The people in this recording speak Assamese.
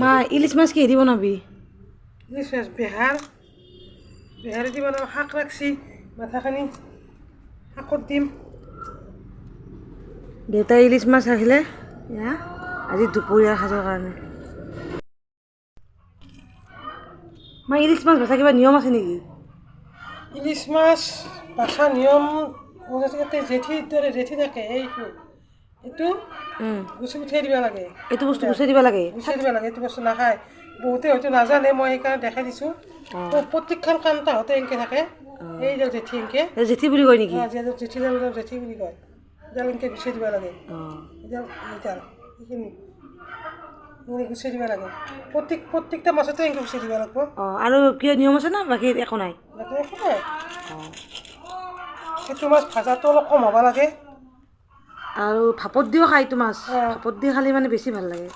মা ইলিশ মাছ কি দি বনাবি? ইলিশ মাছ বেহাৰে দি বনাম। শাক ৰাখছি, মাথাখিনি শাকত দিম। দেউতাই ইলিশ মাছ ৰাখিলে আজি দুপৰীয়াৰ সাজৰ কাৰণে। মা ইলিশ মাছ বেচা কিবা নিয়ম আছে নেকি? ইলিশ মাছ বাছা নিয়ম ইয়াতে জেঠি থাকে। এইটো গুচি উঠাই দিব লাগে। এইটো বস্তু গুচাই দিব লাগে? গুচাই দিব লাগে। এইটো বস্তু নাখায়। বহুতে হয়তো নাজানে, মই সেইকাৰণে দেখাই দিছোঁ। প্ৰত্যেকখন কাণ্টাহঁতে এনেকৈ থাকে। এইডাল জেঠি এনেকৈ জেঠি বুলি কয় নেকি? জেঠিডাল জেঠি বুলি কয়। এডাল এনেকৈ গুচাই দিব লাগে। এইডাল এইখিনি গুচাই দিব লাগে। প্ৰত্যেকটা মাছতে এনেকৈ গুচাই দিব লাগিব। আৰু কিয় নিয়ম আছে না? বাকী একো নাই? বাকী একো নাই। সেইটো মাছ ভাজাটো অলপ কম হ'ব লাগে। আৰু ভাপত দিও খায় এইটো মাছ? ভাপত দি খালে মানে বেছি ভাল লাগে।